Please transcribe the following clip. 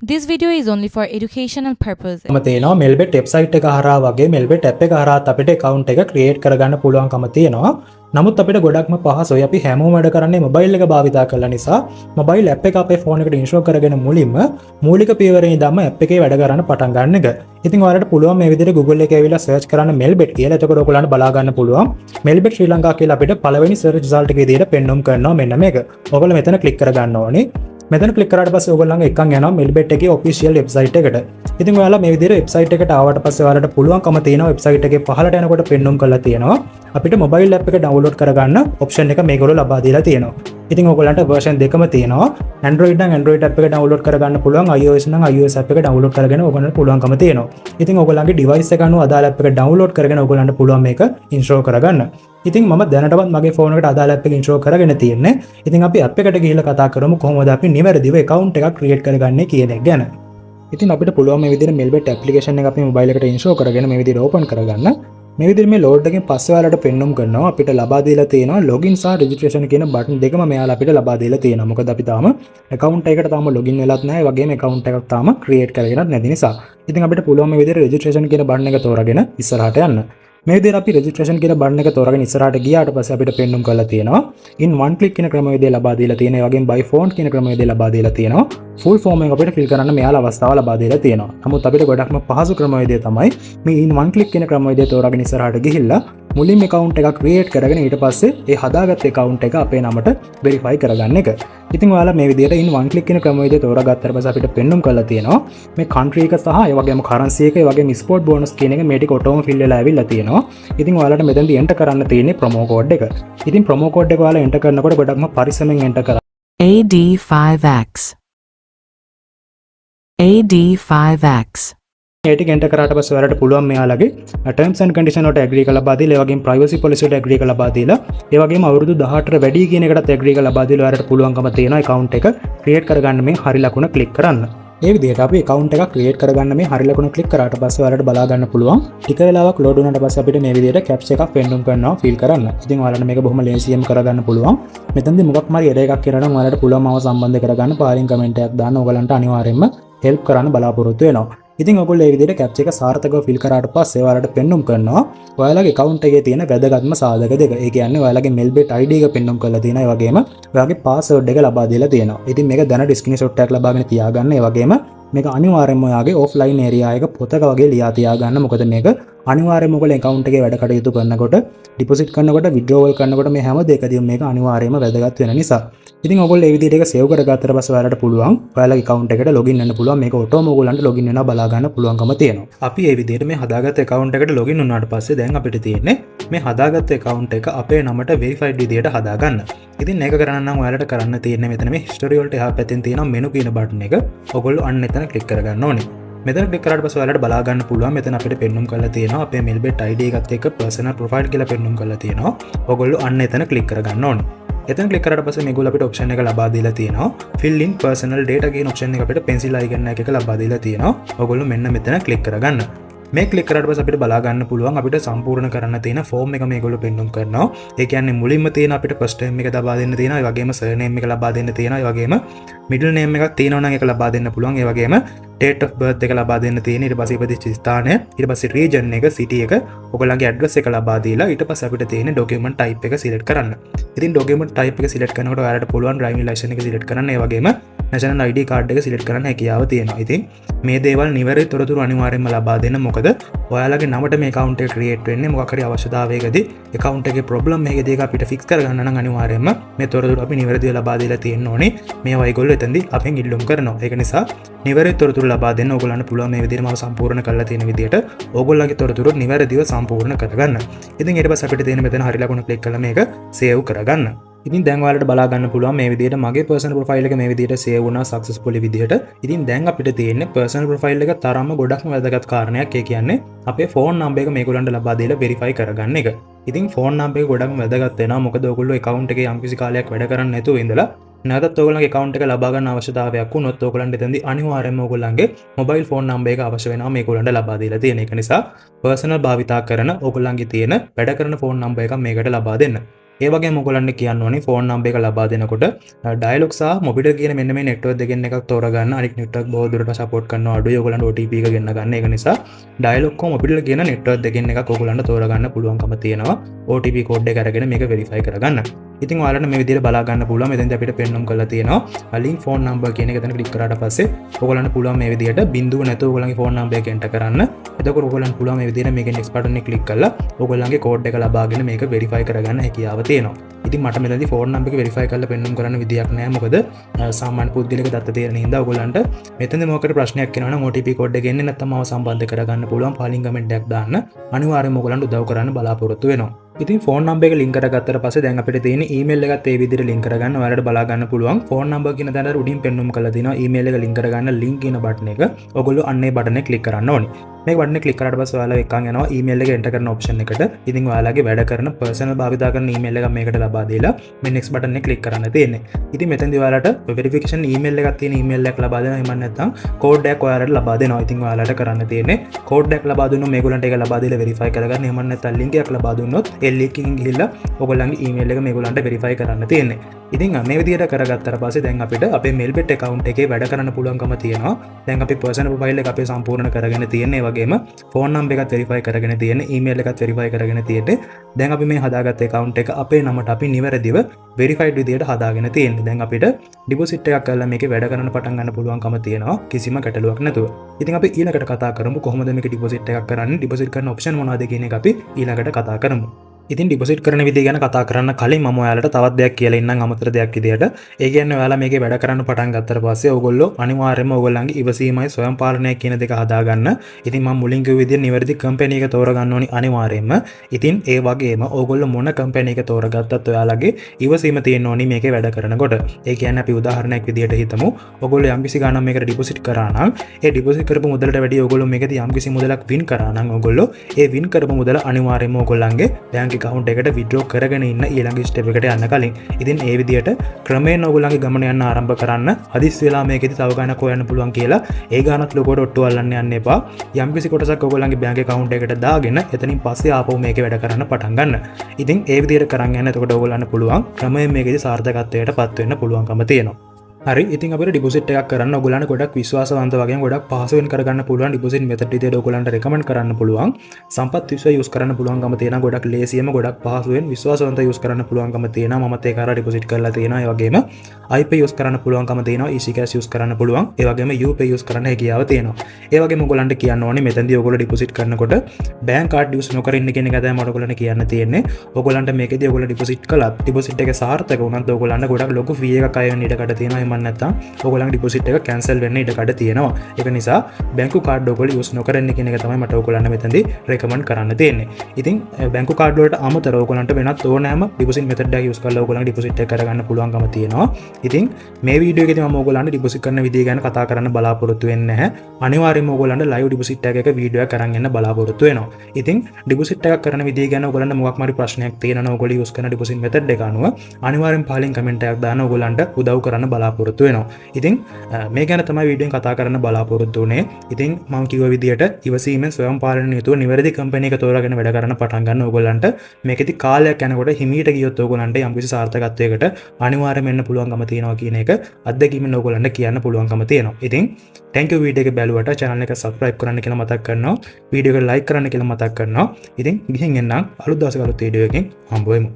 This video is only for educational purposes. තියෙනවා මෙල්බෙට් website එක හරහා වගේ මෙල්බෙට් ඇප් එක හරහාත් අපිට account එක create කරගන්න පුළුවන්කම තියෙනවා. නමුත් අපිට ගොඩක්ම පහසුයි. අපි හැමෝම වැඩ කරන්නේ mobile එක භාවිතා කරලා නිසා mobile app එක අපේ phone එකට install කරගෙන මුලින්ම මූලික පියවරේ ඉඳන්ම app එකේ වැඩ කරන්න පටන් ගන්න එක. ඉතින් ඔයාලට පුළුවන් මේ විදිහට Google එකේ ඇවිල්ලා search කරන්න මෙල්බෙට් කියලා. එතකොට ඔයගොල්ලන්ට බලා ගන්න පුළුවන්. මෙල්බෙට් ශ්‍රී ලංකා කියලා අපිට පළවෙනි search result එක විදිහට පෙන්වුම් කරනවා මෙන්න මේක. ඔයගොල්ලෝ මෙතන click කරගන්න ඕනේ. මෙතන ක්ලික් කරාට පස්සේ ඔයගොල්ලන්ගේ එකක් යනවා මෙල්බෙට් එකේ ඔෆිෂියල් වෙබ්සයිට් එකට. ඉතින් ඔයාලා මේ විදිහට වෙබ්සයිට් එකට ආවට පස්සේ ඔයාලට පුළුවන්කම තියෙනවා වෙබ්සයිට් එකේ පහළට යනකොට පෙන්වුම් කරලා තියෙනවා අපිට මොබයිල් ඇප් එක ඩවුන්ලෝඩ් කරගන්න ඔප්ෂන් එක මේගොල්ලෝ ලබා දීලා තියෙනවා. ඉතින් ඔයගොල්ලන්ට version දෙකම තියෙනවා. Android නම් Android app එක download කරගන්න පුළුවන්. iOS නම් iOS app එක download කරගෙන ඔයගොල්ලන්ට පුළුවන්කම තියෙනවා. ඉතින් ඔයගොල්ලන්ගේ device එක අනුව අදාළ app එක download කරගෙන ඔයගොල්ලන්ට පුළුවන් මේක install කරගන්න. ඉතින් මම දැනටමත් මගේ ෆෝන් එකට අදාළ app එක install කරගෙන තියෙන්නේ. ඉතින් අපි app එකට ගිහිල්ලා කතා කරමු කොහොමද අපි නිවැරදිව account එකක් create කරගන්නේ කියන එක ගැන. ඉතින් අපිට පුළුවන් මේ විදිහට Melbet application එක අපේ mobile එකට install කරගෙන මේ විදිහට open කරගන්න. මේ විදිහට මේ load එකෙන් පස්සේ ඔයාලට පෙන්වුම් කරනවා අපිට ලබා දීලා තියෙනවා login සහ registration කියන බටන් දෙකම මෙයාලා අපිට ලබා දීලා තියෙනවා. මොකද අපි තාම account එකකට තාම login වෙලත් නැහැ. ඒ වගේම account එකක් තාම create කරගෙනත් නැති නිසා. ඉතින් අපිට පුළුවන් මේ විදිහට registration කියන බටන් එක තෝරාගෙන ඉස්සරහට යන්න. මේ විදිහට අපි registration කියන බටන් එක තෝරාගෙන ඉස්සරහට ගියාට පස්සේ අපිට පෙන්වුම් කරලා තියෙනවා in one click කියන ක්‍රමවේදය ලබා දීලා තියෙනවා. ඒ වගේම by phone කියන ක්‍රමවේදය ලබා දීලා තියෙනවා. full form එක අපිට fill කරන්න මෙයාලා අවස්ථාව ලබා දීලා තියෙනවා. නමුත් අපිට ගොඩක්ම පහසු ක්‍රමවේදය තමයි මේ in one click කියන ක්‍රමවේදය තෝරාගෙන ඉස්සරහට ගිහිල්ලා මුලින්ම account එකක් create කරගෙන ඊට පස්සේ ඒ හදාගත්ත account එක අපේ නමට verify කරගන්න එක. ඉතින් ඔයාලා මේ විදිහට in one click කියන ක්‍රමවේදය තෝරාගත්තාට පස්සේ අපිට පෙන්වුම් කරලා තියෙනවා මේ country එක සහ ඒ වගේම currency එක ඒ වගේම sport bonus කියන එක මේ ටික ඔටෝම fill වෙලා ඇවිල්ලා තියෙනවා. ඉතින් ඔයාලට මෙතනදී enter කරන්න තියෙන්නේ promo code එක. ඉතින් promo code එක ඔයාලා enter කරනකොට ගොඩක්ම පරිස්සමෙන් enter කරන්න. AD5X AD5X ඒ ටික enter කරාට පස්සේ ඔයාලට පුළුවන් මෙයාලගේ terms and condition වලට agree කරලා ලබා දීලා ඒ වගේම privacy policy වලට agree කරලා ලබා දීලා ඒ වගේම අවුරුදු 18 වැඩි කියන එකටත් agree කරලා ලබා දීලා ඔයාලට පුළුවන්කම තියෙනවා account එක create කරගන්න මේ හරි ලකුණ click කරන්න. ඒ විදිහට අපි account එකක් create කරගන්න මේ හරි ලකුණ click කරාට පස්සේ ඔයාලට බලා ගන්න පුළුවන් ටික වෙලාවක් load වුණාට පස්සේ අපිට මේ විදිහට caps එකක් පෙන්වුම් කරනවා fill කරන්න. ඉතින් ඔයාලට මේක බොහොම ලේසියෙන් කරගන්න පුළුවන්. මෙතනදී මොකක් මාරි error එකක් කරනවා නම් ඔයාලට පුළුවන් මාව සම්බන්ධ කරගන්න පාරින් comment එකක් දාන්න ඔයගලන්ට අනිවාර්යයෙන්ම help කරන්න බලාපොරොත්තු වෙනවා. ඉතින් ඔයගොල්ලෝ මේ විදිහට captcha එක සාර්ථකව fill කරාට පස්සේ ඔයාලට පෙන්වුම් කරනවා ඔයාලගේ account එකේ තියෙන වැදගත්ම සාධක දෙක. ඒ කියන්නේ ඔයාලගේ Melbet ID එක පෙන්වුම් කරලා තියෙනවා. ඒ වගේම ඔයාගේ password එක ලබා දීලා තියෙනවා. ඉතින් මේක දැනට screenshot එකක් ලබාගෙන තියාගන්න. ඒ වගේම මේක අනිවාර්යයෙන්ම ඔයාගේ offline area එක පොතක වගේ ලියා තියාගන්න. මොකද මේක අනිවාර්යයෙන්ම ඔයගොල්ලෝ account එකේ වැඩ කටයුතු කරනකොට deposit කරනකොට withdrawal කරනකොට මේ හැම දෙයකදීම මේක අනිවාර්යයෙන්ම වැදගත් වෙන නිසා. ඉතින් ඔයගොල්ලෝ මේ විදිහට ඒක save කරගත්තට පස්සේ ඔයාලට පුළුවන් ඔයාලගේ account එකට login වෙන්න පුළුවන්. මේක ඔටෝම ඔයගොල්ලන්ට login වෙනවා බලා ගන්න පුළුවන්කම තියෙනවා. අපි මේ විදිහට මේ හදාගත්ත account එකට login වුණාට පස්සේ දැන් අපිට තියෙන්නේ මේ හදාගත්ත account එක අපේ නමට verified විදිහට හදාගන්න. ඉතින් මේක කරන්න නම් ඔයාලට කරන්න තියෙන්නේ මෙතන මේ history වලට එහා පැත්තෙන් තියෙන menu කියන button එක ඔයගොල්ලෝ අන්න එතන click කරගන්න ඕනේ. මෙතන click කරාට පස්සේ ඔයාලට බලා ගන්න පුළුවන් මෙතන අපිට පෙන්වුම් කරලා තියෙනවා අපේ Melbet ID එකත් එක්ක personal profile කියලා පෙන්වුම් කරලා තියෙනවා. ඔයගොල්ලෝ අන්න එතන click කරගන්න ඕනේ. එතන click කරාට පස්සේ මේගොල්ලෝ අපිට option එක ලබා දීලා තියෙනවා fill in personal data කියන option එක අපිට pencil icon එකක ලබා දීලා තියෙනවා. ඔයගොල්ලෝ මෙන්න මෙතන click කරගන්න. මේ click කරාට පස්සේ අපිට බලා ගන්න පුළුවන් අපිට සම්පූර්ණ කරන්න තියෙන form එක මේගොල්ලෝ පෙන්වුම් කරනවා. ඒ කියන්නේ මුලින්ම තියෙන අපිට first name එක ලබා දෙන්න තියෙනවා. ඒ වගේම surname එක ලබා දෙන්න තියෙනවා. ඒ වගේම middle name එකක් තියෙනවා නම් ඒක ලබා දෙන්න පුළුවන්. ඒ වගේම date of birth එක ලබා දෙන්න තියෙන. ඊට පස්සේ ඉපදිච්ච ස්ථානය, ඊට පස්සේ region එක, city එක, ඔයගොල්ලන්ගේ address එක ලබා දීලා ඊට පස්සේ අපිට තියෙන document type එක select කරන්න. ඉතින් document type එක select කරනකොට ඔයාලට පුළුවන් driving license එක select කරන්න. ඒ වගේම national ID card එක select කරන්න හැකියාව තියෙනවා. ඉතින් මේ දේවල් නිවැරදි තොරතුරු අනිවාර්යයෙන්ම ලබා දෙන්න. මොකද ඔයාලගේ නමට මේ account එක create වෙන්නේ මොකක් හරි අවශ්‍යතාවයකදී account එකේ problem එකකදී අපිට fix කරගන්න නම් අනිවාර්යයෙන්ම මේ තොරතුරු අපි නිවැරදිව ලබා දීලා තියෙන්න ඕනේ. මේවා ඒගොල්ලෝ එතනදී අපෙන් ඉල්ලුම් කරනවා. ඒක නිසා නිවැරදි තොරතුරු ලබා දෙන්න ඔයගොල්ලන්ට පුළුවන් මේ විදිහට මම සම්පූර්ණ කරලා තියෙන විදිහට ඔයගොල්ලන්ගේ තොරතුරු නිවැරදිව සම්පූර්ණ කරගන්න. ඉතින් ඊට පස්සේ අපිට තියෙන මෙතන හරි ලකුණ ක්ලික් කරලා මේක save කරගන්න. ඉතින් දැන් ඔයාලට බලා ගන්න පුළුවන් මේ විදිහට මගේ personal profile එක මේ විදිහට save වුණා successfully විදිහට. ඉතින් දැන් අපිට තියෙන්නේ personal profile එක තරම්ම ගොඩක්ම වැදගත් කාරණයක්. ඒ කියන්නේ අපේ phone number එක මේගොල්ලන්ට ලබා දීලා verify කරගන්න එක. ඉතින් phone number එක ගොඩක්ම වැදගත් වෙනවා. මොකද ඔයගොල්ලෝ account එකේ යම්කිසි කාලයක් වැඩ කරන්නේ නැතුව ඉඳලා නැවතත් ඔයගොල්ලන්ගේ account එක ලබා ගන්න අවශ්‍යතාවයක් වුණොත් ඔයගොල්ලන්ට එතනදී අනිවාර්යයෙන්ම ඔයගොල්ලන්ගේ mobile phone number එක අවශ්‍ය වෙනවා මේගොල්ලන්ට ලබා දීලා තියෙන. ඒක නිසා personal භාවිතා කරන ඔයගොල්ලන්ගේ තියෙන වැඩ කරන phone number එකක් මේකට ලබා දෙන්න. ඒ වගේම ඔයගොල්ලන්ට කියන්න ඕනේ ෆෝන් නම්බර් එක ලබා දෙනකොට ඩයලොග් සහ මොබිටර් කියන මෙන්න මේ නෙට්වර්ක් දෙකෙන් එකක් තෝරගන්න. අනිත් නෙට්වර්ක් බොහෝ දුරට සපෝට් කරනවා අඩුයි. ඔයගොල්ලන්ට OTP එක ගෙන්න ගන්න. ඒක නිසා ඩයලොග් කො මොබිටර් කියන නෙට්වර්ක් දෙකෙන් එකක් ඔයගොල්ලන්ට තෝරගන්න පුළුවන්කම තියෙනවා. OTP කෝඩ් එක අරගෙන මේක වෙරිෆයි කරගන්න. ඉතින් ඔයාලට මේ විදිහට බලා ගන්න පුළුවන්. මෙතෙන්දී අපිට පෙන්වන්න කරලා තියෙනවා ලින්ක් ෆෝන් නම්බර් කියන එක එතන ක්ලික් කරාට පස්සේ ඔයගොල්ලන්ට පුළුවන් මේ විදිහට බිඳුව නැතුව ඔයගොල්ලන්ගේ ෆෝන් නම්බර් එක එන්ටර් කරන්න. එතකොට ඔයගොල්ලන්ට පුළුවන් මේ විදිහට මේකේ next button එක ක්ලික් කරලා ඔයගොල්ලන්ගේ කෝඩ් එක ලබාගෙන මේක වෙරිෆයි කරගන්න හැකියාව තියෙනවා. ඉතින් මට මෙතනදී ෆෝන් නම්බර් එක වෙරිෆයි කරලා පෙන්වන්න කරන්න විදියක් නැහැ. මොකද සාමාන්‍ය පුද්ගලික දත්ත තියෙන හින්දා ඔයගොල්ලන්ට මෙතනදී මොකකට ප්‍රශ්නයක් එනවා නම් OTP කෝඩ් එක එන්නේ නැත්නම් මාව සම්බන්ධ කරගන්න පුළුවන්. පාලින් කමෙන්ට් එකක් දාන්න. අනිවාර්යයෙන්ම ඔයගොල්ලන්ට උදව් කරන්න බලාපොරොත්තු වෙනවා. ඉතින් ෆෝන් නම්බර් එක ලින්ක් කරගත්තට පස්සේ දැන් අපිට තියෙන ඊමේල් එකත් ඒ විදිහට ලින්ක් කරගන්න ඔයාලට බලා ගන්න පුළුවන්. ෆෝන් නම්බර් කියන තැනට උඩින් පෙන්වුම් කරලා දිනවා ඊමේල් එක ලින්ක් කරගන්න ලින්ක් කියන බටන් එක. ඔයගොල්ලෝ අන්න ඒ බටන් එක ක්ලික් කරන්න ඕනේ. මේ බටන් එක ක්ලික් කරාට පස්සේ ඔයාලා එක්කන් යනවා ඊමේල් එක එන්ටර් කරන ඔප්ෂන් එකට. ඉතින් ඔයාලගේ වැඩ කරන පර්සනල් භාවිතා කරන ඊමේල් එකක් මේකට ලබා දීලා මේ next බටන් එක ක්ලික් කරන්න තියෙන්නේ. ඉතින් මෙතෙන්දී ඔයාලට වෙරිෆිකේෂන් ඊමේල් එකක් තියෙන ඊමේල් එකක් ලබා දෙනවා. එහෙම නැත්නම් කෝඩ් එකක් ඔයාලට ලබා දෙනවා. ඉතින් ඔයාලට කරන්න තියෙන්නේ කෝඩ් එකක් ලබා දුන්නොත් මේගොල්ලන්ට ඒක ලබා දීලා වෙරිෆයි කරගන්න. එහෙම නැත්නම් ලින්ක් එකක් ලබා දුන්නොත් ඒ ලින්ක් එකෙන් ගිහිල්ලා ඔයගොල්ලන්ගේ ඊමේල් එක මේගොල්ලන්ට වෙරිෆයි කරන්න තියෙන්නේ. ඉතින් මේ විදිහට කරගත්තට පස්සේ දැන් අපිට අපේ Mailbet account එකේ වැඩ කරන්න පුළුවන්කම තියෙනවා. දැන් අපි personal profile එක අපේ සම්පූර්ණ කරගෙන තියෙන්නේ. ඒ වගේම ෆෝන් නම්බර් එකත් වෙරිෆයි කරගෙන තියෙන්නේ. ඊමේල් එකත් වෙරිෆයි කරගෙන තියෙන්නේ. දැන් අපි මේ හදාගත්ත account එක අපේ නමට අපි නිවැරදිව වෙරිෆයිඩ් විදිහට හදාගෙන තියෙන්නේ. දැන් අපිට ඩිපොසිට් එකක් කරලා මේකේ වැඩ කරන්න පටන් ගන්න පුළුවන්කම තියෙනවා කිසිම ගැටලුවක් නැතුව. ඉතින් අපි ඊළඟට කතා කරමු කොහොමද මේක ඩිපොසිට් එකක් කරන්නේ. ඩිපොසිට් කරන ඔප්ෂන් මොනවද කියන එක අපි ඊළඟට කතා කරමු. ඉතින් ඩිපොසිට් කරන විදිය ගැන කතා කරන්න කලින් මම ඔයාලට තවත් දෙයක් කියලා ඉන්නම් අමතර දෙයක් විදියට. ඒ කියන්නේ ඔයාලා මේකේ වැඩ කරන්න පටන් ගත්තට පස්සේ ඕගොල්ලෝ අනිවාර්යයෙන්ම ඕගොල්ලන්ගේ ඉවසීමයි ස්වයං පාලනය කියන දෙක හදාගන්න. ඉතින් මම මුලින් කිව්ව විදියට නිවැරදි කම්පැනි එක තෝරගන්න ඕනි අනිවාර්යයෙන්ම. ඉතින් ඒ වගේම ඕගොල්ලෝ මොන කම්පැනි එක තෝරගත්තත් ඔයාලගේ ඉවසීම තියෙන්න ඕනි මේකේ වැඩ කරනකොට. ඒ කියන්නේ අපි උදාහරණයක් විදියට හිතමු. ඕගොල්ලෝ යම්කිසි ගාණක් මේකට ඩිපොසිට් කරා නම් ඒ ඩිපොසිට් කරපු මුදලට වැඩිය ඕගොල්ලෝ මේකදී යම්කිසි මුදලක් වින් කරා නම් ඕගොල්ලෝ ඒ වින් කරපු මුදල අනිවාර්යයෙන්ම ඕගොල්ලන්ගේ බැංක් account එකට withdraw කරගෙන ඉන්න ඊළඟ ස්ටෙප් එකට යන්න කලින්. ඉතින් ඒ විදියට ක්‍රමයෙන් ඕගොල්ලන්ගේ ගමන යන්න ආරම්භ කරන්න. හදිස් වෙලා මේකෙදි තව ගාණක් හොයන්න පුළුවන් කියලා ඒ ගාණත් ලොකෝට ඔට්ටු අල්ලන්න යන්න එපා. යම්කිසි කොටසක් ඕගොල්ලන්ගේ බැංක් account එකට දාගෙන එතනින් පස්සේ ආපහු මේකේ වැඩ කරන්න පටන් ගන්න. ඉතින් ඒ විදියට කරන් යන්න එතකොට ඕගොල්ලන්ට පුළුවන් ක්‍රමයෙන් මේකෙදි සාර්ථකත්වයට පත් වෙන්න පුළුවන්කම තියෙනවා. හරි ඉතින් අපිට ඩිපොසිට් එකක් කරන්න ඔයගොල්ලන්ට ගොඩක් විශ්වාසවන්ත වගේ ගොඩක් පහසුවෙන් කරගන්න පුළුවන් ඩිපොසිට් මෙතඩ් විදියට ඔයගොල්ලන්ට රෙකමන්ඩ් කරන්න පුළුවන්. සම්පත් විශ්ව යූස් කරන්න පුළුවන්කම තියෙනවා. ගොඩක් ලේසියම ගොඩක් පහසුවෙන් විශ්වාසවන්ත යූස් කරන්න පුළුවන්කම තියෙනවා. මමත් ඒක අර ඩිපොසිට් කරලා තියෙනවා. ඒ වගේම iPay යූස් කරන්න පුළුවන්කම තියෙනවා. easy cash යූස් කරන්න පුළුවන්. ඒ වගේම UPay යූස් කරන්න හැකියාව තියෙනවා. ඒ වගේම ඔයගොල්ලන්ට කියන්න ඕනේ මෙතනදී ඔයගොල්ලෝ ඩිපොසිට් කරනකොට බැංක් කාඩ් යූස් නොකර ඉන්න කියන එක තමයි මට ඔයගොල්ලන්ට කියන්න තියෙන්නේ. ඔයගොල්ලන්ට මේකදී ඔයගොල්ලෝ ඩිපොසිට් කළත් ඩිපොසිට් එක සාර්ථක වුණත් ඔයගොල්ලන්ට ගොඩක් ලොකු fee එකක් අය වෙන්න ඉඩකඩ තියෙනවා. එහෙම නැත්නම් ඔයගොල්ලන්ගේ ඩිපොසිට් එක කැන්සල් වෙන්න ඉඩකඩ තියෙනවා. ඒක නිසා බැංකු කාඩ් ඔයගොල්ලෝ යූස් නොකර ඉන්න කියන එක තමයි මට ඔයගොල්ලන්ට මෙතනදී රෙකමන්ඩ් කරන්න තියෙන්නේ. ඉතින් බැංකු කාඩ් වලට අමතරව ඔයගොල්ලන්ට වෙනත් ඕනෑම ඩිපොසිට් මෙතඩ් එකක් යූස් කරලා ඔයගොල්ලන්ගේ ඩිපොසිට් එක කරගන්න පුළුවන්කම තියෙනවා. ඉතින් මේ වීඩියෝ එකේදී මම ඔයගොල්ලන්ට ඩිපොසිට් කරන විදිය ගැන කතා කරන්න බලාපොරොත්තු වෙන්නේ නැහැ. අනිවාර්යයෙන්ම ඔයගොල්ලන්ට ලයිව් ඩිපොසිට් එකක වීඩියෝ එකක් අරන් එන්න බලාපොරොත්තු වෙනවා. ඉතින් ඩිපොසිට් එකක් කරන විදිය ගැන ඔයගොල්ලන්ට මොකක් හරි ප්‍රශ්නයක් තියෙනවා නම් ඔයගොල්ලෝ යූස් කරන ඩිපොසිට් මෙතඩ් එක අනුව අනිවාර්යෙන් පහලින් කමෙන්ට් එකක් දාන්න ඔයගොල්ලන්ට උදව් කරන්න බලාපොරොත්තු වෙනවා. ඉතින් මේ ගැන තමයි වීඩියෝෙන් කතා කරන්න බලාපොරොත්තු වුණේ. ඉතින් මම කිව්ව විදියට ඉවසීමෙන් ස්වයං පාලනය යුතුව නිවැරදි කම්පැනි එක තෝරාගෙන වැඩ කරන්න පටන් ගන්න ඕගොල්ලන්ට මේකෙදි කාලයක් යනකොට හිමීට ගියොත් ඕගොල්ලන්ට යම්කිසි සාර්ථකත්වයකට අනිවාර්යයෙන්ම එන්න පුළුවන්කම තියෙනවා කියන එක අත්දැකීමෙන් ඕගොල්ලන්ට කියන්න පුළුවන්කම තියෙනවා. ඉතින් thank you වීඩියෝ එක බැලුවට channel එක subscribe කරන්න කියලා මතක් කරනවා. වීඩියෝ එක like කරන්න කියලා මතක් කරනවා. ඉතින් ගිහින් එන්නම් අලුත් දවසක අලුත් වීඩියෝ එකකින් හම්බ වෙමු.